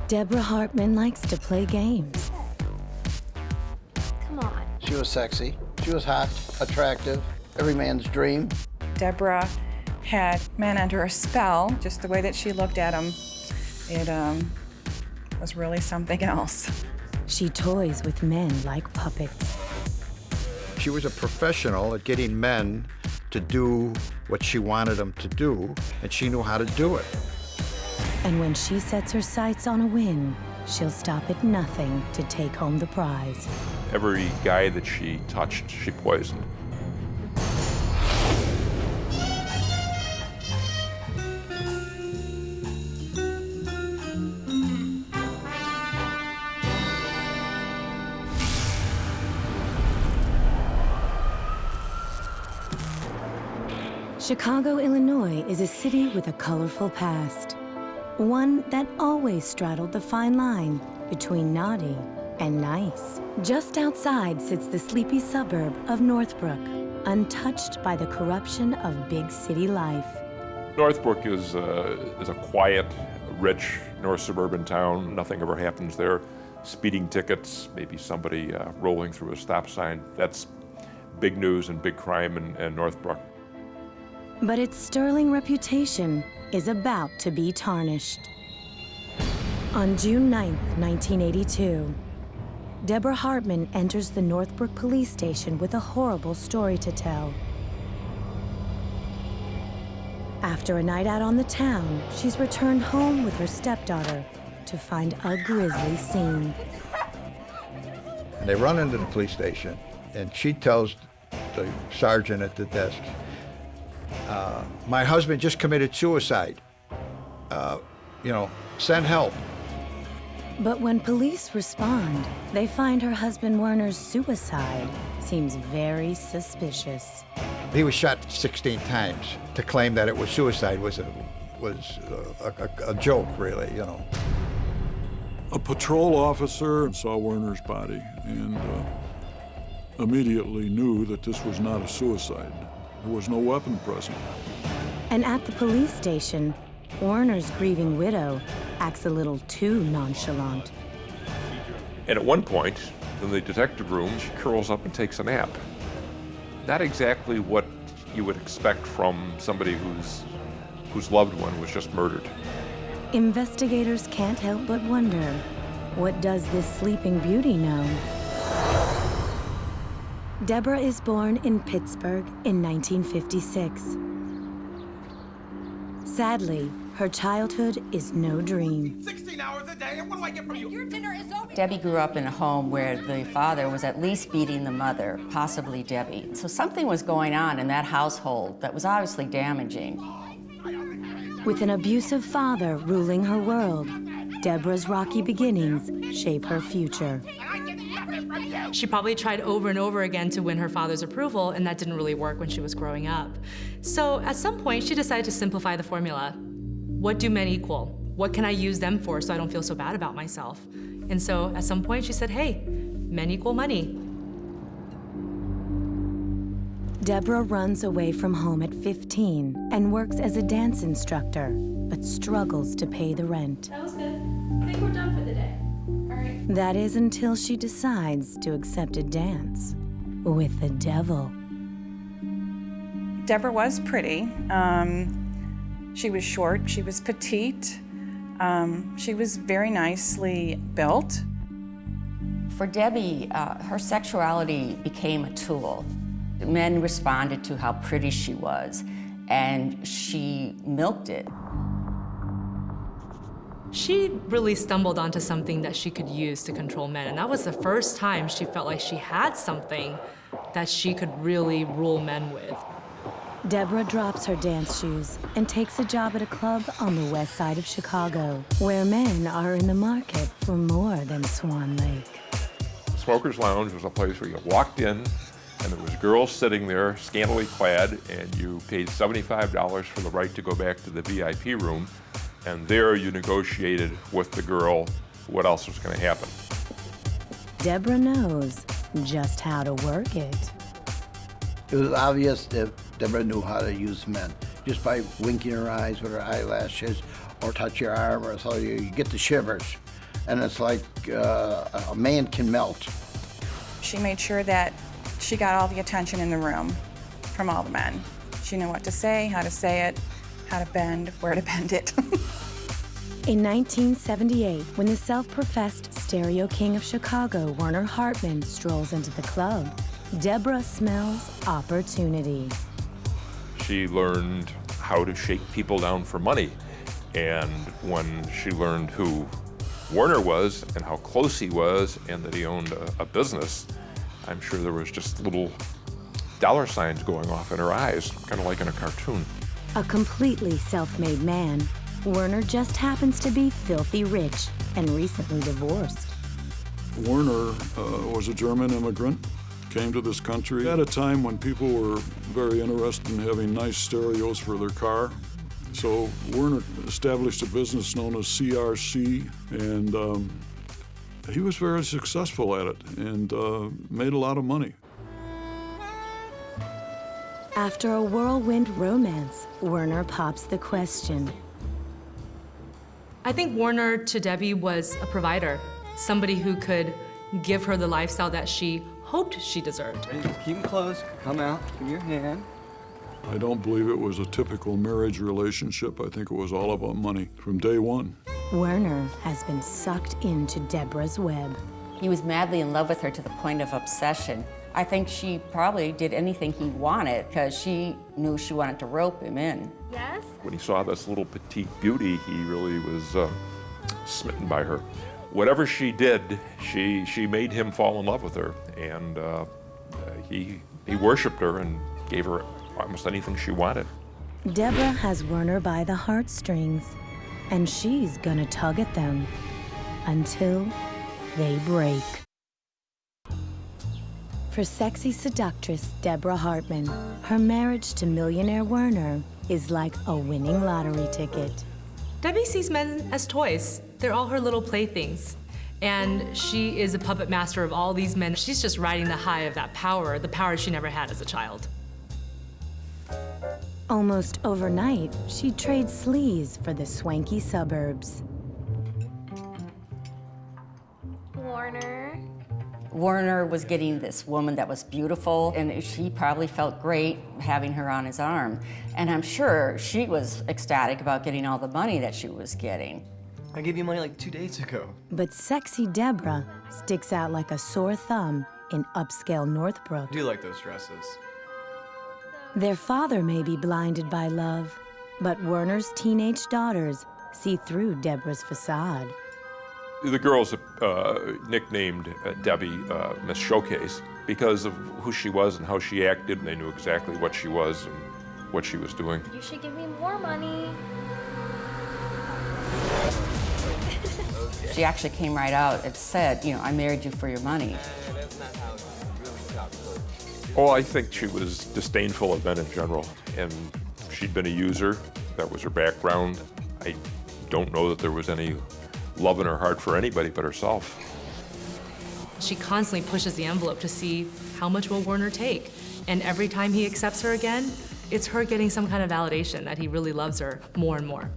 Debra Hartmann likes to play games. Come on. She was sexy. She was hot, attractive, every man's dream. Debra had men under a spell, just the way that she looked at them. It was really something else. She toys with men like puppets. She was a professional at getting men to do what she wanted them to do, and she knew how to do it. And when she sets her sights on a win, she'll stop at nothing to take home the prize. Every guy that she touched, she poisoned. Chicago, Illinois is a city with a colorful past. One that always straddled the fine line between naughty and nice. Just outside sits the sleepy suburb of Northbrook, untouched by the corruption of big city life. Northbrook is a quiet, rich North suburban town. Nothing ever happens there. Speeding tickets, maybe somebody rolling through a stop sign. That's big news and big crime in Northbrook. But its sterling reputation is about to be tarnished. On June 9th, 1982, Debra Hartmann enters the Northbrook police station with a horrible story to tell. After a night out on the town, she's returned home with her stepdaughter to find a grisly scene. And they run into the police station, and she tells the sergeant at the desk, my husband just committed suicide. Send help. But when police respond, they find her husband Werner's suicide seems very suspicious. He was shot 16 times. To claim that it was suicide was a joke, really, you know. A patrol officer saw Werner's body and immediately knew that this was not a suicide. There was no weapon present. And at the police station, Werner's grieving widow acts a little too nonchalant. And at one point, in the detective room, she curls up and takes a nap. Not exactly what you would expect from somebody whose loved one was just murdered. Investigators can't help but wonder, what does this sleeping beauty know? Debra is born in Pittsburgh in 1956. Sadly, her childhood is no dream. 16 hours a day, and what do I get from you? Your dinner is over. Debbie grew up in a home where the father was at least beating the mother, possibly Debbie. So something was going on in that household that was obviously damaging. With an abusive father ruling her world, Debra's rocky beginnings shape her future. She probably tried over and over again to win her father's approval, and that didn't really work when she was growing up. So at some point, she decided to simplify the formula. What do men equal? What can I use them for so I don't feel so bad about myself? And so at some point, she said, hey, men equal money. Debra runs away from home at 15 and works as a dance instructor, but struggles to pay the rent. That was good. I think we're done for the day. All right. That is until she decides to accept a dance with the devil. Debra was pretty. She was short, she was petite. She was very nicely built. For Debbie, her sexuality became a tool. Men responded to how pretty she was, and she milked it. She really stumbled onto something that she could use to control men, and that was the first time she felt like she had something that she could really rule men with. Debra drops her dance shoes and takes a job at a club on the west side of Chicago, where men are in the market for more than Swan Lake. Smoker's Lounge was a place where you walked in, and there was girls sitting there, scantily clad, and you paid $75 for the right to go back to the VIP room, and there you negotiated with the girl what else was going to happen. Debra knows just how to work it. It was obvious that Debra knew how to use men, just by winking her eyes with her eyelashes, or touch your arm, or so you get the shivers. and it's like a man can melt. She made sure that she got all the attention in the room from all the men. She knew what to say, how to say it, how to bend, where to bend it. In 1978, when the self-professed stereo king of Chicago, Werner Hartmann, strolls into the club, Debra smells opportunity. She learned how to shake people down for money. And when she learned who Werner was and how close he was and that he owned a business, I'm sure there was just little dollar signs going off in her eyes, kind of like in a cartoon. A completely self-made man, Werner just happens to be filthy rich and recently divorced. Werner was a German immigrant, came to this country at a time when people were very interested in having nice stereos for their car. So Werner established a business known as CRC, and he was very successful at it and made a lot of money. After a whirlwind romance, Werner pops the question. I think Werner to Debbie was a provider, somebody who could give her the lifestyle that she hoped she deserved. Keep them close, come out, give me your hand. I don't believe it was a typical marriage relationship. I think it was all about money from day one. Werner has been sucked into Debra's web. He was madly in love with her to the point of obsession. I think she probably did anything he wanted because she knew she wanted to rope him in. Yes? When he saw this little petite beauty, he really was smitten by her. Whatever she did, she made him fall in love with her, and he worshiped her and gave her almost anything she wanted. Debra has Werner by the heartstrings, and she's gonna tug at them until they break. For sexy seductress Debra Hartmann, her marriage to millionaire Werner is like a winning lottery ticket. Debbie sees men as toys. They're all her little playthings. And she is a puppet master of all these men. She's just riding the high of that power, the power she never had as a child. Almost overnight, she trades sleaze for the swanky suburbs. Werner was getting this woman that was beautiful, and she probably felt great having her on his arm. And I'm sure she was ecstatic about getting all the money that she was getting. I gave you money like 2 days ago. But sexy Debra sticks out like a sore thumb in upscale Northbrook. I do like those dresses. Their father may be blinded by love, but Werner's teenage daughters see through Debra's facade. The girls nicknamed Debbie Miss Showcase because of who she was and how she acted, and they knew exactly what she was and what she was doing. You should give me more money. She actually came right out and said, you know, I married you for your money. Oh, I think she was disdainful of men in general, and she'd been a user. That was her background. I don't know that there was any love in her heart for anybody but herself. She constantly pushes the envelope to see how much will Werner take. And every time he accepts her again, it's her getting some kind of validation that he really loves her more and more.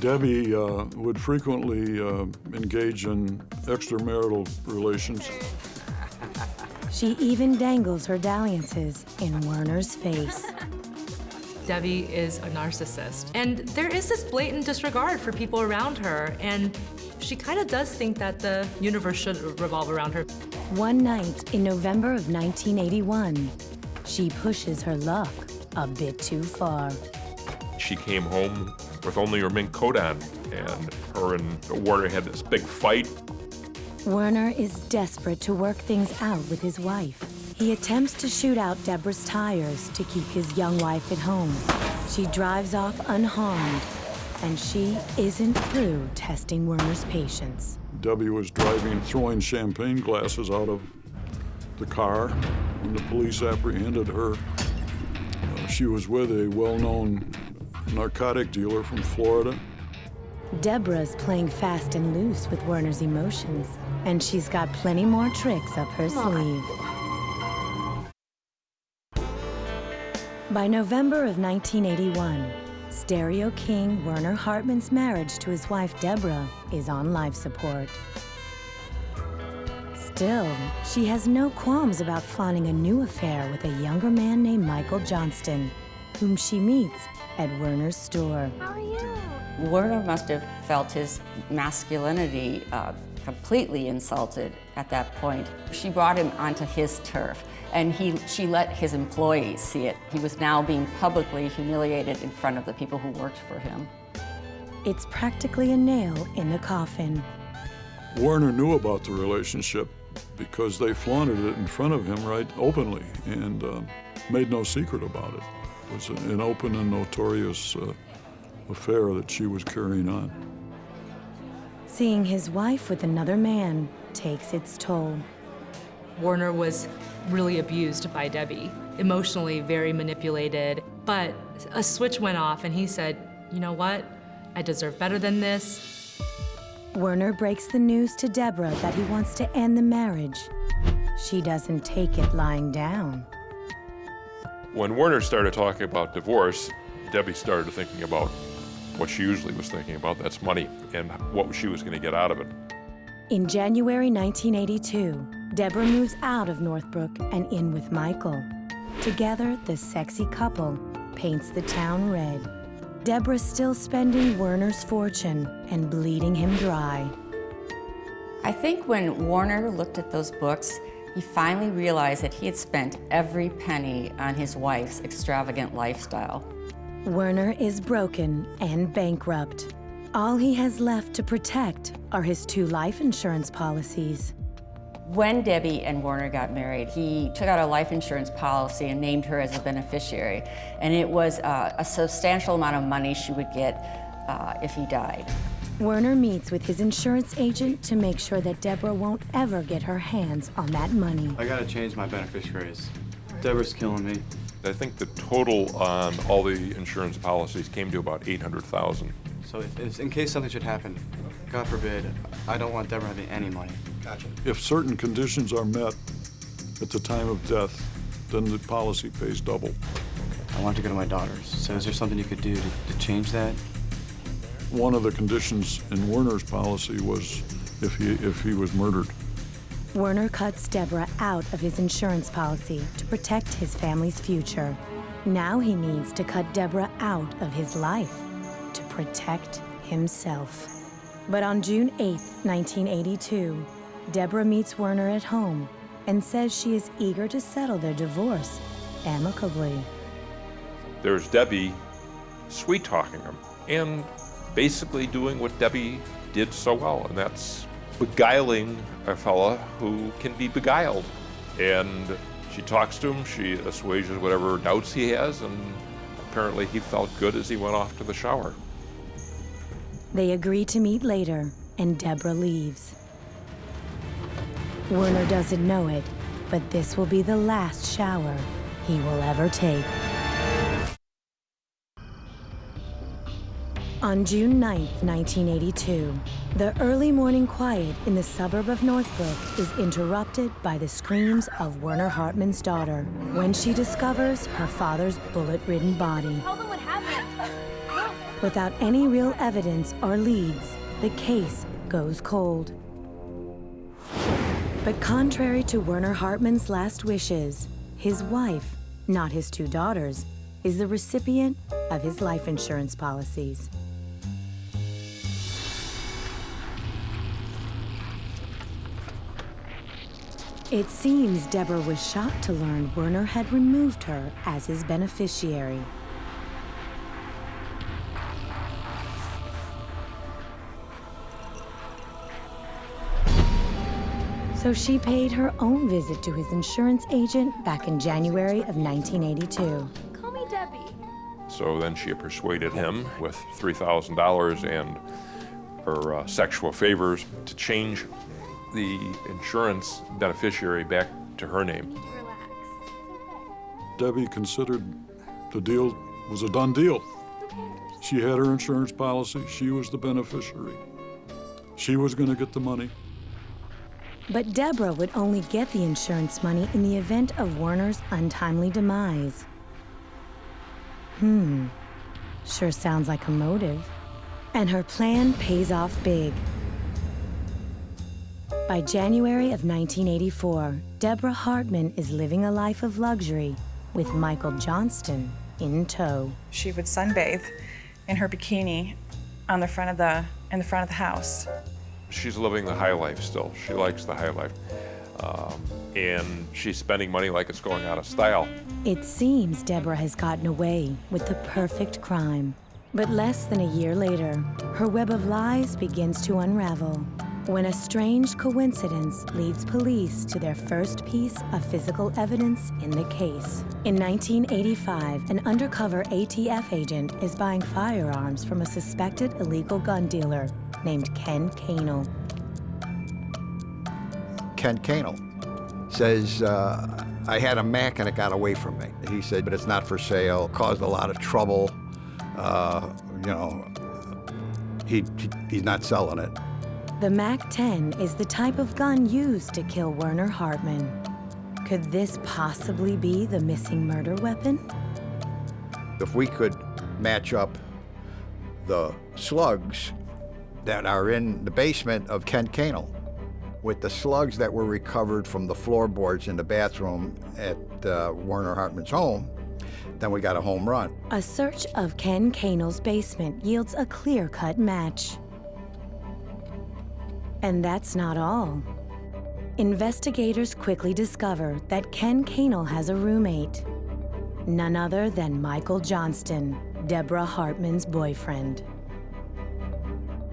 Debbie would frequently engage in extramarital relations. She even dangles her dalliances in Werner's face. Debbie is a narcissist. And there is this blatant disregard for people around her, and she kind of does think that the universe should revolve around her. One night in November of 1981, she pushes her luck a bit too far. She came home with only her mink coat on, and her and Werner had this big fight. Werner is desperate to work things out with his wife. He attempts to shoot out Debra's tires to keep his young wife at home. She drives off unharmed, and she isn't through testing Werner's patience. Debbie was driving, throwing champagne glasses out of the car when the police apprehended her. She was with a well-known narcotic dealer from Florida. Debra's playing fast and loose with Werner's emotions, and she's got plenty more tricks up her sleeve. By November of 1981, stereo king Werner Hartmann's marriage to his wife Debra is on life support. Still, she has no qualms about flaunting a new affair with a younger man named Michael Johnston, whom she meets at Werner's store. How are you? Werner must have felt his masculinity completely insulted at that point. She brought him onto his turf, and she let his employees see it. He was now being publicly humiliated in front of the people who worked for him. It's practically a nail in the coffin. Werner knew about the relationship because they flaunted it in front of him right openly and made no secret about it. It was an open and notorious affair that she was carrying on. Seeing his wife with another man takes its toll. Werner was really abused by Debbie, emotionally very manipulated, but a switch went off and he said, you know what, I deserve better than this. Werner breaks the news to Debra that he wants to end the marriage. She doesn't take it lying down. When Werner started talking about divorce, Debbie started thinking about what she usually was thinking about, that's money, and what she was going to get out of it. In January 1982, Debra moves out of Northbrook and in with Michael. Together, the sexy couple paints the town red. Debra's still spending Werner's fortune and bleeding him dry. I think when Werner looked at those books, he finally realized that he had spent every penny on his wife's extravagant lifestyle. Werner is broken and bankrupt. All he has left to protect are his 2 life insurance policies. When Debbie and Werner got married, he took out a life insurance policy and named her as a beneficiary. And it was a substantial amount of money she would get if he died. Werner meets with his insurance agent to make sure that Debra won't ever get her hands on that money. I gotta change my beneficiaries. Deborah's killing me. I think the total on all the insurance policies came to about $800,000. So if in case something should happen, God forbid, I don't want Debra having any money. Gotcha. If certain conditions are met at the time of death, then the policy pays double. I want to go to my daughter's. So is there something you could do to change that? One of the conditions in Werner's policy was if he was murdered. Werner cuts Debra out of his insurance policy to protect his family's future. Now he needs to cut Debra out of his life to protect himself. But on June 8, 1982, Debra meets Werner at home and says she is eager to settle their divorce amicably. There's Debbie sweet-talking him and basically doing what Debbie did so well, and that's beguiling a fella who can be beguiled. And she talks to him, she assuages whatever doubts he has, and apparently he felt good as he went off to the shower. They agree to meet later, and Debra leaves. Werner doesn't know it, but this will be the last shower he will ever take. On June 9, 1982, the early morning quiet in the suburb of Northbrook is interrupted by the screams of Werner Hartmann's daughter when she discovers her father's bullet-ridden body. Tell them what happened. Without any real evidence or leads, the case goes cold. But contrary to Werner Hartmann's last wishes, his wife, not his 2 daughters, is the recipient of his life insurance policies. It seems Debra was shocked to learn Werner had removed her as his beneficiary. So she paid her own visit to his insurance agent back in January of 1982. Call me Debbie. So then she persuaded him with $3,000 and her sexual favors to change the insurance beneficiary back to her name. Relax. Debbie considered the deal was a done deal. She had her insurance policy. She was the beneficiary. She was going to get the money. But Debra would only get the insurance money in the event of Werner's untimely demise. Sure sounds like a motive. And her plan pays off big. By January of 1984, Debra Hartmann is living a life of luxury with Michael Johnston in tow. She would sunbathe in her bikini in the front of the house. She's living the high life still. She likes the high life. And she's spending money like it's going out of style. It seems Debra has gotten away with the perfect crime. But less than a year later, her web of lies begins to unravel when a strange coincidence leads police to their first piece of physical evidence in the case. In 1985, an undercover ATF agent is buying firearms from a suspected illegal gun dealer named Ken Canel. Ken Canel says, I had a Mac and it got away from me. He said, but it's not for sale, caused a lot of trouble. He's not selling it. The MAC-10 is the type of gun used to kill Werner Hartmann. Could this possibly be the missing murder weapon? If we could match up the slugs that are in the basement of Ken Canel with the slugs that were recovered from the floorboards in the bathroom at Werner Hartmann's home, then we got a home run. A search of Ken Canel's basement yields a clear-cut match. And that's not all. Investigators quickly discover that Ken Canel has a roommate, none other than Michael Johnston, Debra Hartmann's boyfriend.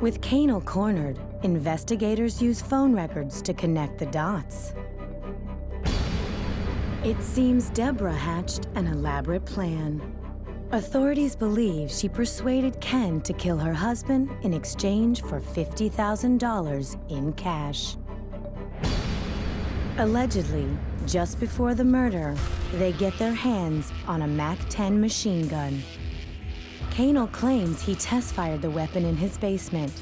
With Canel cornered, investigators use phone records to connect the dots. It seems Debra hatched an elaborate plan. Authorities believe she persuaded Ken to kill her husband in exchange for $50,000 in cash. Allegedly, just before the murder, they get their hands on a MAC-10 machine gun. Canel claims he test-fired the weapon in his basement,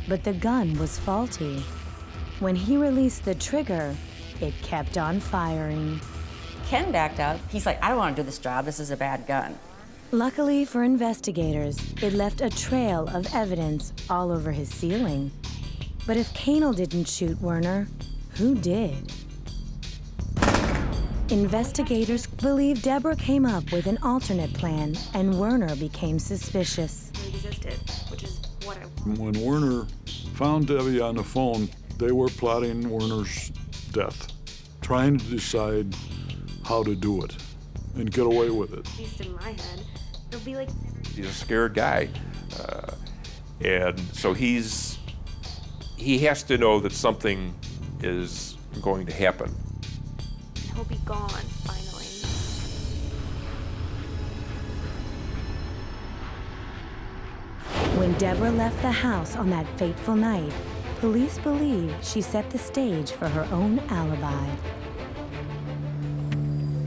but the gun was faulty. When he released the trigger, it kept on firing. Ken backed out. He's like, I don't want to do this job. This is a bad gun. Luckily for investigators, it left a trail of evidence all over his ceiling. But if Canel didn't shoot Werner, who did? Investigators believe Debra came up with an alternate plan, and Werner became suspicious. Existed, which is what I... When Werner found Debbie on the phone, they were plotting Werner's death, trying to decide how to do it and get away with it. At least in my head, it'll be like... He's a scared guy. And so he has to know that something is going to happen. He'll be gone, finally. When Debra left the house on that fateful night, police believe she set the stage for her own alibi.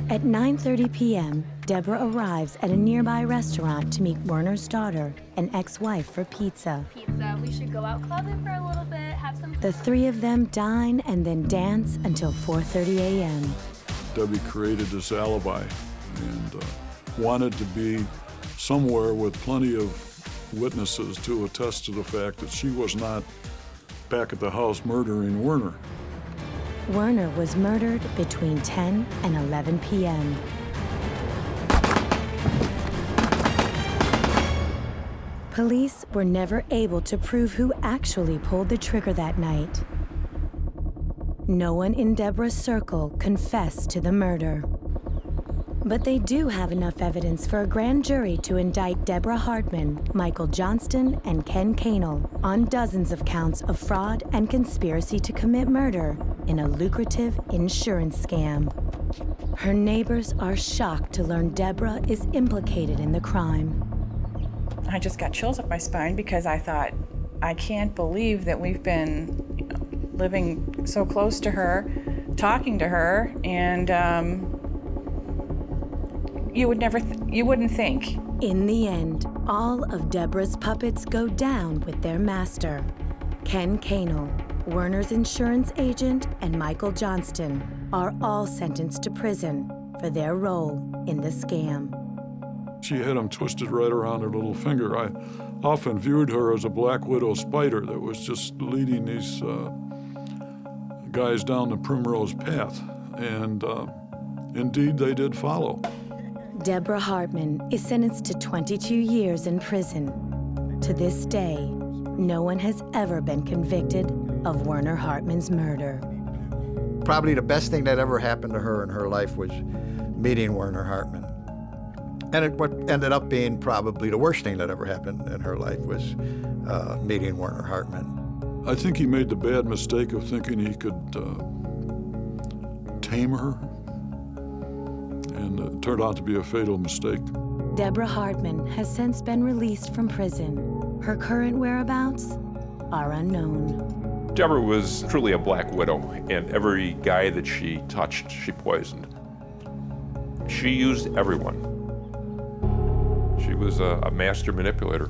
At 9:30 p.m., Debra arrives at a nearby restaurant to meet Werner's daughter and ex-wife for pizza. Pizza, we should go out clubbing for a little bit, have some... The three of them dine and then dance until 4:30 a.m. Debbie created this alibi and wanted to be somewhere with plenty of witnesses to attest to the fact that she was not back at the house murdering Werner. Werner was murdered between 10 and 11 p.m. Police were never able to prove who actually pulled the trigger that night. No one in Debra's circle confessed to the murder. But they do have enough evidence for a grand jury to indict Debra Hartmann, Michael Johnston, and Ken Canel on dozens of counts of fraud and conspiracy to commit murder in a lucrative insurance scam. Her neighbors are shocked to learn Debra is implicated in the crime. I just got chills up my spine because I thought, I can't believe that we've been living so close to her, talking to her, and you wouldn't think. In the end, all of Debra's puppets go down with their master. Ken Canel, Werner's insurance agent, and Michael Johnston are all sentenced to prison for their role in the scam. She had them twisted right around her little finger. I often viewed her as a black widow spider that was just leading these guys down the primrose path. And indeed, they did follow. Debra Hartmann is sentenced to 22 years in prison. To this day, no one has ever been convicted of Werner Hartmann's murder. Probably the best thing that ever happened to her in her life was meeting Werner Hartmann. And what ended up being probably the worst thing that ever happened in her life was meeting Werner Hartmann. I think he made the bad mistake of thinking he could tame her, and it turned out to be a fatal mistake. Debra Hartmann has since been released from prison. Her current whereabouts are unknown. Debra was truly a black widow, and every guy that she touched, she poisoned. She used everyone. She was a master manipulator.